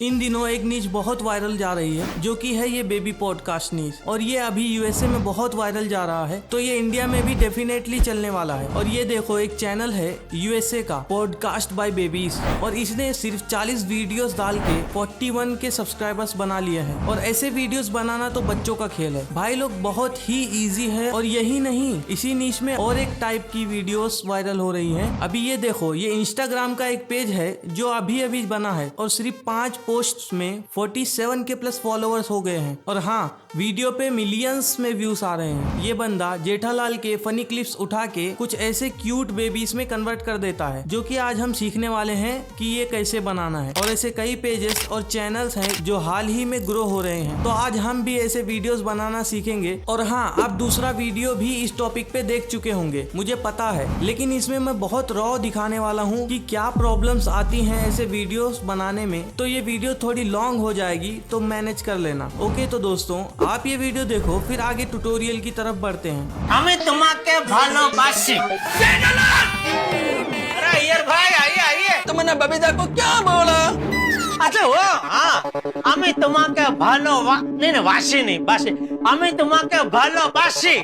इन दिनों एक न्यूज बहुत वायरल जा रही है जो कि है ये बेबी पॉडकास्ट न्यूज, और ये अभी यूएसए में बहुत वायरल जा रहा है, तो ये इंडिया में भी डेफिनेटली चलने वाला है। और ये देखो, एक चैनल है यूएसए का पॉडकास्ट बाय बेबीज, और इसने सिर्फ 40 वीडियोस डाल के 41 के सब्सक्राइबर्स बना लिए हैं। और ऐसे वीडियोस बनाना तो बच्चों का खेल है भाई लोग, बहुत ही ईजी है। और यही नहीं, इसी नीच में और एक टाइप की वीडियोस वायरल हो रही हैं। अभी ये देखो, ये इंस्टाग्राम का एक पेज है जो अभी अभी बना है, और सिर्फ 5 पोस्ट्स में 47 के प्लस फॉलोअर्स हो गए हैं। और हाँ, वीडियो पे मिलियंस में व्यूज आ रहे हैं। ये बंदा जेठालाल के फनी क्लिप्स उठा के कुछ ऐसे क्यूट बेबीज में कन्वर्ट कर देता है, जो कि आज हम सीखने वाले हैं कि ये कैसे बनाना है। और ऐसे कई पेजेस और चैनल्स हैं जो हाल ही में ग्रो हो रहे हैं, तो आज हम भी ऐसे वीडियोस बनाना सीखेंगे। और हाँ, आप दूसरा वीडियो भी इस टॉपिक पे देख चुके होंगे, मुझे पता है, लेकिन इसमें मैं बहुत रॉ दिखाने वाला हूँ कि क्या प्रॉब्लम्स आती हैं ऐसे वीडियोस बनाने में। तो ये वीडियो थोड़ी लॉन्ग हो जाएगी, तो मैनेज कर लेना। ओके, तो दोस्तों आप ये वीडियो देखो, फिर आगे ट्यूटोरियल की तरफ बढ़ते हैं। हमें तुम्हारे भालोबासी। अरे यार भाई, आइए आइए। तुमने बबीता को क्या बोला? अच्छा वो, हाँ, हमें तुम्हारे नहीं वासी नहीं बासी, हमें तुम्हारे भालोबासी।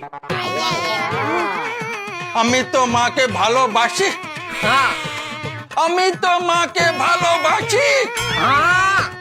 अमी तो माँ के भालोबासी। हाँ, अमी तो माँ के भालोबासी। हाँ।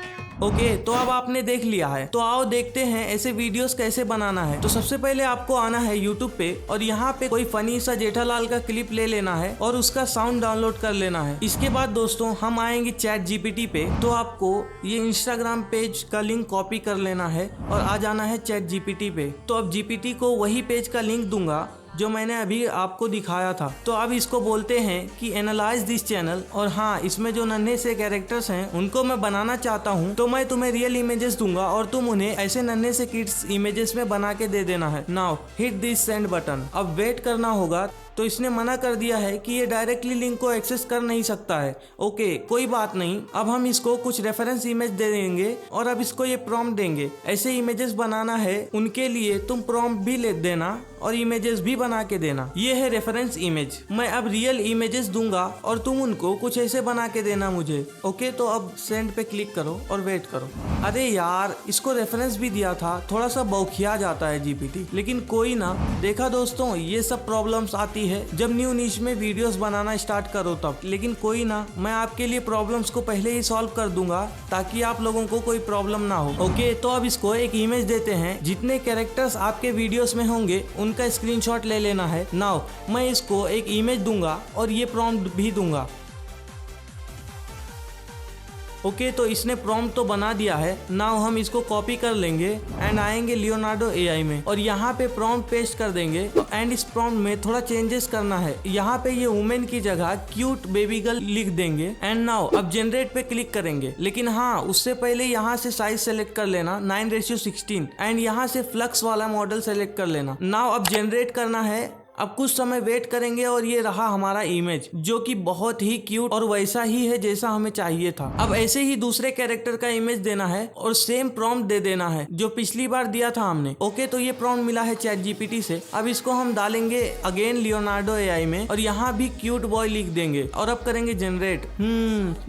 ओके, तो अब आपने देख लिया है, तो आओ देखते हैं ऐसे वीडियोस कैसे बनाना है। तो सबसे पहले आपको आना है यूट्यूब पे, और यहाँ पे कोई फनी सा जेठालाल का क्लिप ले लेना है और उसका साउंड डाउनलोड कर लेना है। इसके बाद दोस्तों हम आएंगे चैट जीपीटी पे, तो आपको ये इंस्टाग्राम पेज का लिंक कॉपी कर लेना है और आ जाना है चैट जीपीटी पे। तो अब जीपीटी को वही पेज का लिंक दूंगा जो मैंने अभी आपको दिखाया था। तो अब इसको बोलते हैं कि एनालाइज दिस चैनल, और हाँ, इसमें जो नन्हे से कैरेक्टर्स हैं उनको मैं बनाना चाहता हूँ, तो मैं तुम्हें रियल इमेजेस दूंगा और तुम उन्हें ऐसे नन्हे से किड्स इमेजेस में बना के दे देना है। Now hit this send button. अब वेट करना होगा, तो इसने मना कर दिया है कि ये डायरेक्टली लिंक को एक्सेस कर नहीं सकता है। ओके, कोई बात नहीं। अब हम इसको कुछ रेफरेंस इमेज दे देंगे और अब इसको ये प्रॉम्प्ट देंगे। ऐसे इमेजेस बनाना है उनके लिए तुम प्रॉम्प्ट भी ले देना और इमेजेस भी बना के देना। ये है रेफरेंस इमेज। मैं अब रियल इमेजेस दूंगा और तुम उनको कुछ ऐसे बना के देना मुझे। ओके, तो अब सेंड पे क्लिक करो और वेट करो। अरे यार, इसको रेफरेंस भी दिया था, थोड़ा सा बौखिया जाता है जीपीटी, लेकिन कोई ना। देखा दोस्तों, ये सब प्रॉब्लम्स आती है जब न्यू नीश में वीडियोस बनाना स्टार्ट करो तब, लेकिन कोई ना, मैं आपके लिए प्रॉब्लम्स को पहले ही सॉल्व कर दूंगा ताकि आप लोगों को कोई प्रॉब्लम ना हो। ओके, तो अब इसको एक इमेज देते हैं। जितने कैरेक्टर्स आपके वीडियोस में होंगे उनका स्क्रीनशॉट ले लेना है। नाउ मैं इसको एक इमेज दूंगा और ये प्रॉम्प्ट भी दूंगा। ओके, तो इसने प्रॉम्प्ट तो बना दिया है। नाउ हम इसको कॉपी कर लेंगे एंड आएंगे लियोनार्डो एआई में, और यहाँ पे प्रॉम्प्ट पेस्ट कर देंगे। एंड इस प्रॉम्प्ट में थोड़ा चेंजेस करना है। यहाँ पे ये वुमेन की जगह क्यूट बेबी गर्ल लिख देंगे। एंड नाउ अब जनरेट पे क्लिक करेंगे, लेकिन हाँ, उससे पहले यहाँ से साइज सेलेक्ट कर लेना 9:16, एंड यहाँ से फ्लक्स वाला मॉडल सेलेक्ट कर लेना। नाउ अब जनरेट करना है। अब कुछ समय वेट करेंगे और ये रहा हमारा इमेज, जो कि बहुत ही क्यूट और वैसा ही है जैसा हमें चाहिए था। अब ऐसे ही दूसरे कैरेक्टर का इमेज देना है और सेम प्रॉम्प्ट दे देना है जो पिछली बार दिया था हमने। ओके, तो ये प्रॉम्प्ट मिला है चैट जीपीटी से। अब इसको हम डालेंगे अगेन लियोनार्डो एआई में, और यहाँ भी क्यूट बॉय लिख देंगे और अब करेंगे generate.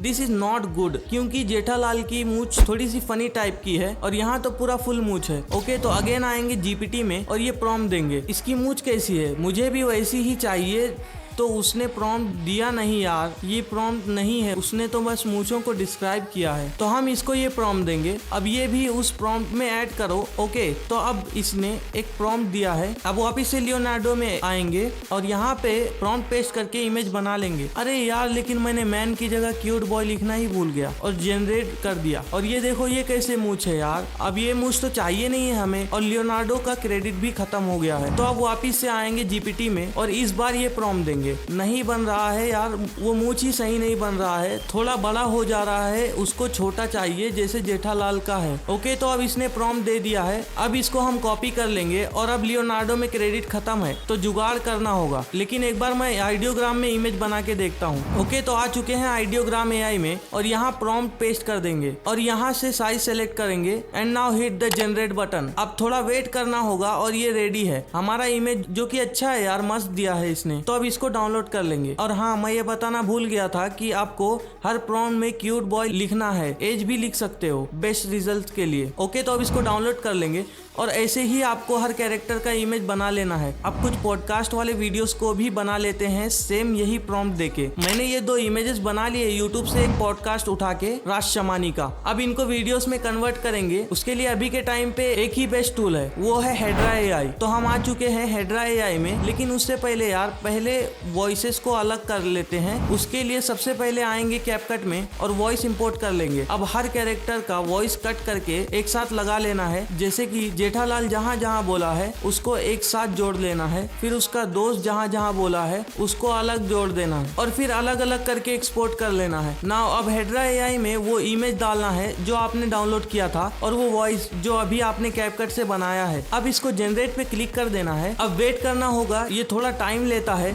This is not good, क्योंकि जेठालाल की मूछ थोड़ी सी फनी टाइप की है और यहाँ तो पूरा फुल मूछ है। ओके, तो अगेन आएंगे जीपीटी में और ये प्रॉम्प्ट देंगे। इसकी मूछ कैसी है? मुझे भी वैसी ही चाहिए। तो उसने प्रॉम्प्ट दिया नहीं यार, ये प्रॉम्प्ट नहीं है, उसने तो बस मूंछों को डिस्क्राइब किया है। तो हम इसको ये प्रॉम्प्ट देंगे। अब ये भी उस प्रॉम्प्ट में ऐड करो। ओके, तो अब इसने एक प्रॉम्प्ट दिया है। अब वापिस से लियोनार्डो में आएंगे और यहाँ पे प्रॉम्प्ट पेस्ट करके इमेज बना लेंगे। अरे यार, लेकिन मैंने मैन की जगह क्यूट बॉय लिखना ही भूल गया और जनरेट कर दिया। और ये देखो, ये कैसे मूछ है यार। अब ये मूछ तो चाहिए नहीं है हमें, और लियोनार्डो का क्रेडिट भी खत्म हो गया है। तो अब वापिस से आएंगे जीपीटी में और इस बार ये प्रॉम्प्ट देंगे। नहीं बन रहा है यार, वो मूछ ही सही नहीं बन रहा है, थोड़ा बड़ा हो जा रहा है, उसको छोटा चाहिए जैसे जेठालाल का है। ओके, तो अब इसने प्रॉम्प्ट दे दिया है। अब इसको हम कॉपी कर लेंगे और अब लियोनार्डो में क्रेडिट खत्म है, तो जुगाड़ करना होगा। लेकिन एक बार मैं आइडियोग्राम में इमेज बना के देखता हूँ। ओके, तो आ चुके हैं आइडियोग्राम एआई में और यहाँ प्रॉम्प्ट पेस्ट कर देंगे और यहाँ से साइज सेलेक्ट करेंगे and now hit the generate button. अब थोड़ा वेट करना होगा और ये रेडी है हमारा इमेज, जो कि अच्छा है यार, मस्त दिया है इसने। तो अब इसको डाउनलोड कर लेंगे। और हाँ, मैं ये बताना भूल गया था कि आपको हर प्रॉम्प्ट में क्यूट बॉय लिखना है, एज भी लिख सकते हो बेस्ट रिजल्ट के लिए। ओके, तो अब इसको डाउनलोड कर लेंगे और ऐसे ही आपको हर कैरेक्टर का इमेज बना लेना है। अब कुछ पॉडकास्ट वाले वीडियोस को भी बना लेते हैं सेम यही प्रॉम्प्ट देके। मैंने ये 2 इमेजेस बना लिए यूट्यूब से, एक पॉडकास्ट उठा के राज शमानी का। अब इनको वीडियोस में कन्वर्ट करेंगे। उसके लिए अभी के टाइम पे एक ही बेस्ट टूल है, वो है हेड्रा एआई। तो हम आ चुके हैं हेड्रा एआई में, लेकिन उससे पहले यार पहले वॉइसेस को अलग कर लेते हैं। उसके लिए सबसे पहले आएंगे कैपकट में और वॉइस इंपोर्ट कर लेंगे। अब हर कैरेक्टर का वॉइस कट करके एक साथ लगा लेना है। जैसे कि जेठालाल जहाँ जहाँ बोला है उसको एक साथ जोड़ लेना है, फिर उसका दोस्त जहाँ जहाँ बोला है उसको अलग जोड़ देना है और फिर अलग अलग करके एक्सपोर्ट कर लेना है। नाउ अब हेड्रा एआई में वो इमेज डालना है जो आपने डाउनलोड किया था और वो वॉइस जो अभी आपने कैपकट से बनाया है। अब इसको जनरेट पे क्लिक कर देना है। अब वेट करना होगा, ये थोड़ा टाइम लेता है।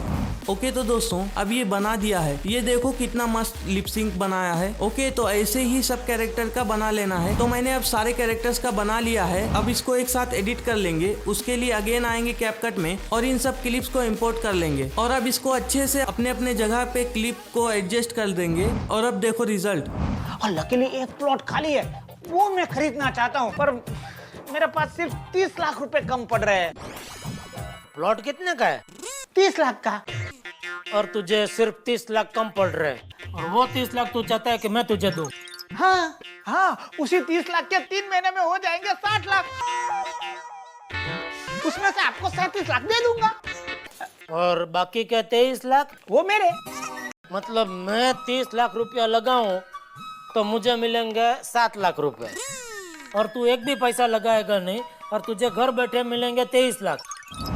ओके, तो दोस्तों अब ये बना दिया है। ये देखो कितना मस्त लिपसिंक बनाया है। ओके, तो ऐसे ही सब कैरेक्टर का बना लेना है। तो मैंने अब सारे कैरेक्टर्स का बना लिया है। अब इसको एक साथ एडिट कर लेंगे। उसके लिए अगेन आएंगे कैपकट में और इन सब क्लिप्स को इंपोर्ट कर लेंगे और अब इसको अच्छे से अपने अपने जगह पे क्लिप को एडजस्ट कर देंगे। और अब देखो रिजल्ट। और लकीली एक प्लॉट खाली है, वो मैं खरीदना चाहता हूँ, पर मेरे पास सिर्फ 30 लाख रुपए कम पड़ रहे हैं। प्लॉट कितने का है? 30 लाख का। और तुझे सिर्फ 30 लाख कम पड़ रहे हैं और वो 30 लाख तू चाहता है कि मैं तुझे दूं? हाँ हाँ, उसी 30 लाख के 3 महीने में हो जाएंगे 60 लाख। उसमें से आपको 37 लाख दे दूंगा। और बाकी के 23 लाख वो मेरे। मतलब मैं 30 लाख रुपया लगाऊं तो मुझे मिलेंगे 7 लाख रुपए और तू एक भी पैसा लगाएगा नहीं और तुझे घर बैठे मिलेंगे 23 लाख।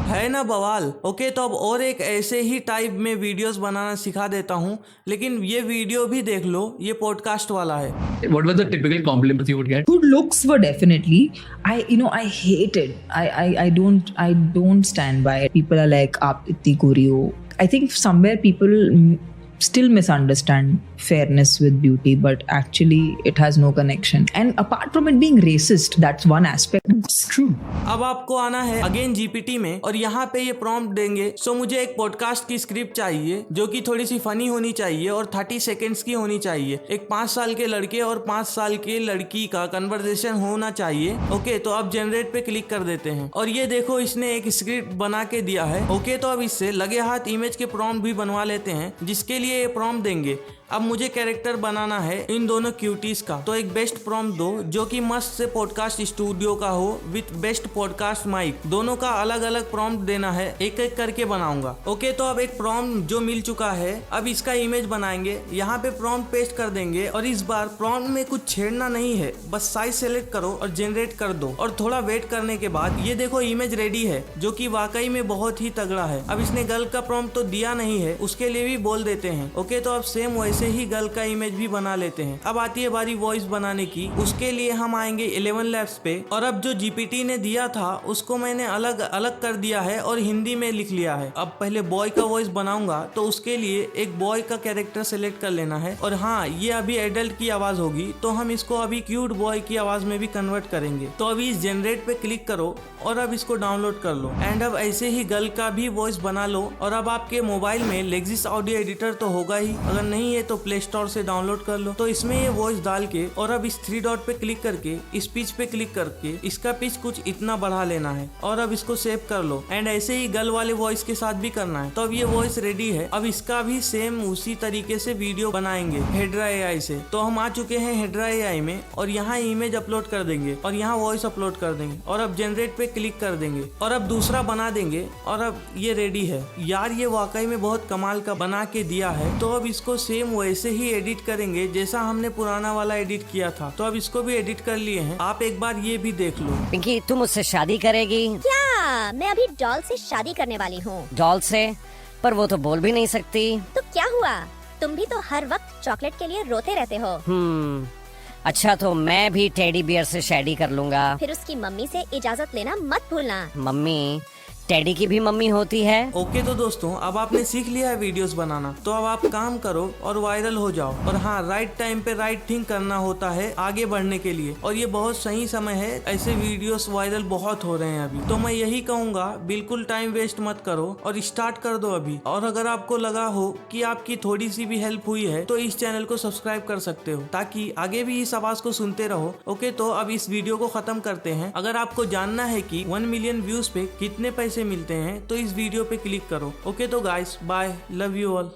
है ना बवाल। ओके, तो अब और एक ऐसे ही टाइप में वीडियोस बनाना सिखा देता हूँ, लेकिन ये वीडियो भी देख लो, ये पॉडकास्ट वाला है। What were the typical compliments you would get? Good looks were definitely. I hate it. I don't stand by it. People are like, "Aap itni gori ho." I think somewhere people still misunderstand fairness with beauty, but actually it has no connection. And apart from it being racist, that's one aspect. It's true. अब आपको आना है again GPT में और यहाँ पे ये prompt देंगे। सो मुझे एक पॉडकास्ट की स्क्रिप्ट चाहिए जो कि थोड़ी सी फनी होनी चाहिए और 30 सेकेंड्स की होनी चाहिए। एक 5 साल के लड़के और 5 साल की लड़की का कन्वर्सेशन होना चाहिए। ओके, तो अब जनरेट पे क्लिक कर देते हैं और ये देखो इसने एक स्क्रिप्ट बना के दिया है। ओके, तो अब इससे लगे हाथ इमेज के प्रॉम्प्ट भी बनवा लेते हैं, जिसके लिए ये प्रॉम्प्ट देंगे। अब मुझे कैरेक्टर बनाना है इन दोनों क्यूटीज का, तो एक बेस्ट प्रॉम्प्ट दो जो कि मस्त से पॉडकास्ट स्टूडियो का हो विथ बेस्ट पॉडकास्ट माइक। दोनों का अलग अलग प्रॉम्प्ट देना है, एक एक करके बनाऊंगा। ओके, तो अब एक प्रॉम्प्ट जो मिल चुका है, अब इसका इमेज बनाएंगे। यहाँ पे प्रॉम्प्ट पेस्ट कर देंगे और इस बार प्रॉम्प्ट में कुछ छेड़ना नहीं है, बस साइज सेलेक्ट करो और जनरेट कर दो और थोड़ा वेट करने के बाद ये देखो इमेज रेडी है, जो कि वाकई में बहुत ही तगड़ा है। अब इसने गर्ल का प्रॉम्प्ट तो दिया नहीं है, उसके लिए भी बोल देते हैं। ओके, तो अब सेम वैसे ही गर्ल का इमेज भी बना लेते हैं। अब आती है बारी वॉइस बनाने की। उसके लिए हम आएंगे 11 लैब्स पे और अब जो जीपीटी ने दिया था उसको मैंने अलग अलग कर दिया है और हिंदी में लिख लिया है। अब पहले बॉय का वॉइस बनाऊंगा, तो उसके लिए एक बॉय का कैरेक्टर सेलेक्ट कर लेना है और हाँ, ये अभी एडल्ट की आवाज होगी, तो हम इसको अभी क्यूट बॉय की आवाज में भी कन्वर्ट करेंगे। तो अभी इस जनरेट पे क्लिक करो और अब इसको डाउनलोड कर लो एंड अब ऐसे ही गर्ल का भी वॉइस बना लो। और अब आपके मोबाइल में लेक्सिस ऑडियो एडिटर तो होगा ही, अगर नहीं है तो प्ले स्टोर से डाउनलोड कर लो। तो इसमें ये वॉइस डाल के और अब इस 3 डॉट पे क्लिक करके स्पीच पे क्लिक करके इसका पिच कुछ इतना बढ़ा लेना है और अब इसको सेव कर लो एंड ऐसे ही गर्ल वाले वॉइस के साथ भी करना है। तो अब ये वॉइस रेडी है। अब इसका भी सेम उसी तरीके से वीडियो बनाएंगे हेड्रा एआई से। तो हम आ चुके हैं हेड्रा एआई में और यहाँ इमेज अपलोड कर देंगे और यहाँ वॉइस अपलोड कर देंगे और अब जनरेट पे क्लिक कर देंगे और अब दूसरा बना देंगे और अब ये रेडी है। यार ये वाकई में बहुत कमाल का बना के दिया है। तो अब इसको सेम वैसे ही एडिट करेंगे जैसा हमने पुराना वाला एडिट किया था। तो अब इसको भी एडिट कर लिए हैं, आप एक बार ये भी देख लो। पिंकी, तुम मुझसे शादी करेगी? क्या? मैं अभी डॉल से शादी करने वाली हूँ। डॉल से? पर वो तो बोल भी नहीं सकती। तो क्या हुआ? तुम भी तो हर वक्त चॉकलेट के लिए रोते रहते हो। अच्छा, तो मैं भी टेडी बियर से शादी कर लूंगा। फिर उसकी मम्मी से इजाजत लेना मत भूलना। मम्मी? टेडी की भी मम्मी होती है। ओके तो दोस्तों, अब आपने सीख लिया है वीडियोस बनाना, तो अब आप काम करो और वायरल हो जाओ। और हाँ, राइट टाइम पे राइट थिंग करना होता है आगे बढ़ने के लिए, और ये बहुत सही समय है। ऐसे वीडियोस वायरल बहुत हो रहे हैं अभी, तो मैं यही कहूँगा बिल्कुल टाइम वेस्ट मत करो और स्टार्ट कर दो अभी। और अगर आपको लगा हो कि आपकी थोड़ी सी भी हेल्प हुई है तो इस चैनल को सब्सक्राइब कर सकते हो, ताकि आगे भी इस आवाज को सुनते रहो। ओके, तो अब इस वीडियो को खत्म करते हैं। अगर आपको जानना है कि 1 मिलियन व्यूज पे कितने पैसे मिलते हैं तो इस वीडियो पे क्लिक करो। ओके तो guys, bye, love you all.